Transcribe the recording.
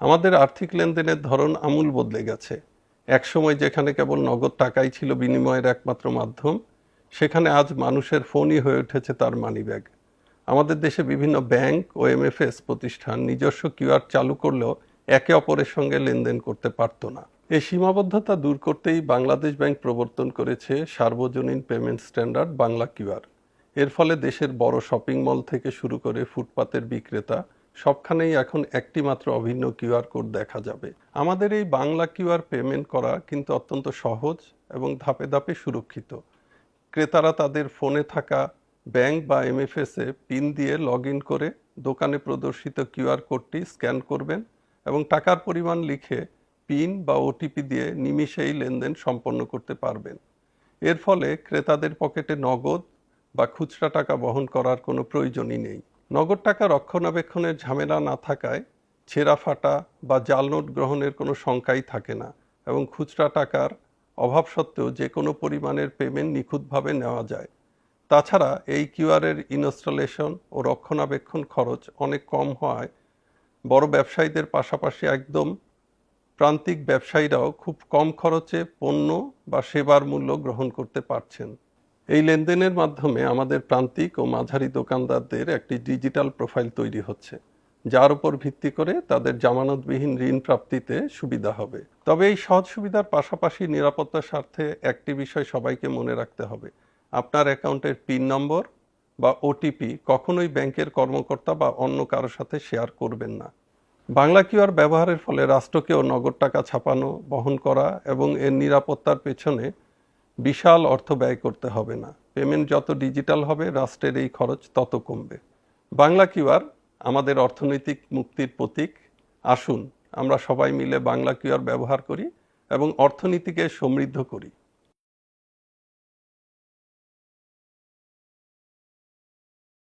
আমাদের আর্থিক লেনদেনের ধরন আমূল বদলে গেছে। একসময় যেখানে কেবল নগদ টাকাই ছিল বিনিময়ের একমাত্র মাধ্যম, সেখানে আজ মানুষের ফোনই হয়ে উঠেছে তার মানিব্যাগ। আমাদের দেশে বিভিন্ন ব্যাংক ও এমএফএস প্রতিষ্ঠান নিজস্ব কিউআর চালু করলেও একে অপরের সঙ্গে লেনদেন করতে পারত না। এই সীমাবদ্ধতা দূর করতেই বাংলাদেশ ব্যাংক প্রবর্তন করেছে সার্বজনীন পেমেন্ট স্ট্যান্ডার্ড বাংলা কিউআর। এর ফলে দেশের বড় শপিং মল থেকে শুরু করে ফুটপাতের বিক্রেতা সবখানেই এখন একটি মাত্র অভিন্ন কিউআর কোড দেখা যাবে। আমাদের এই বাংলা কিউআর পেমেন্ট করা কিন্তু অত্যন্ত সহজ এবং ধাপে ধাপে সুরক্ষিত। ক্রেতারা তাদের ফোনে থাকা ব্যাংক বা এমএফএসে পিন দিয়ে লগ ইন করে দোকানে প্রদর্শিত কিউআর কোডটি স্ক্যান করবেন এবং টাকার পরিমাণ লিখে পিন বা ওটিপি দিয়ে নিমিষেই লেনদেন সম্পন্ন করতে পারবেন। এর ফলে ক্রেতাদের পকেটে নগদ বা খুচরা টাকা বহন করার কোনো প্রয়োজনই নেই। নগদ টাকা রক্ষণাবেক্ষণের ঝামেলা না থাকায় ছেঁড়া ফাটা বা জাল নোট গ্রহণের কোনো শঙ্কাই থাকে না এবং খুচরা টাকার অভাব সত্ত্বেও যে কোনো পরিমাণের পেমেন্ট নিখুঁতভাবে নেওয়া যায়। তাছাড়া এই কিউআরের ইনস্টলেশন ও রক্ষণাবেক্ষণ খরচ অনেক কম হওয়ায় বড় ব্যবসায়ীদের পাশাপাশি একদম প্রান্তিক ব্যবসায়ীরাও খুব কম খরচে পণ্য বা সেবার মূল্য গ্রহণ করতে পারছেন। এই লেনদেনের মাধ্যমে আমাদের প্রান্তিক ও মাঝারি দোকানদারদের একটি ডিজিটাল প্রোফাইল তৈরি হচ্ছে, যার উপর ভিত্তি করে তাদের জামানতবিহীন ঋণ প্রাপ্তিতে সুবিধা হবে। তবে এই সহজ সুবিধার পাশাপাশি নিরাপত্তার স্বার্থে একটি বিষয় সবাইকে মনে রাখতে হবে: আপনার অ্যাকাউন্টের পিন নম্বর বা ওটিপি কখনোই ব্যাংকের কর্মকর্তা বা অন্য কারোর সাথে শেয়ার করবেন না। বাংলা কিউআর ব্যবহারের ফলে রাষ্ট্রকেও নগদ টাকা ছাপানো, বহন করা এবং এর নিরাপত্তার পেছনে বিশাল অর্থ ব্যয় করতে হবে না। পেমেন্ট যত ডিজিটাল হবে, রাষ্ট্রের এই খরচ তত কমবে। বাংলা কিউআর আমাদের অর্থনৈতিক মুক্তির প্রতীক। আসুন আমরা সবাই মিলে বাংলা কিউআর ব্যবহার করি এবং অর্থনীতিকে সমৃদ্ধ করি।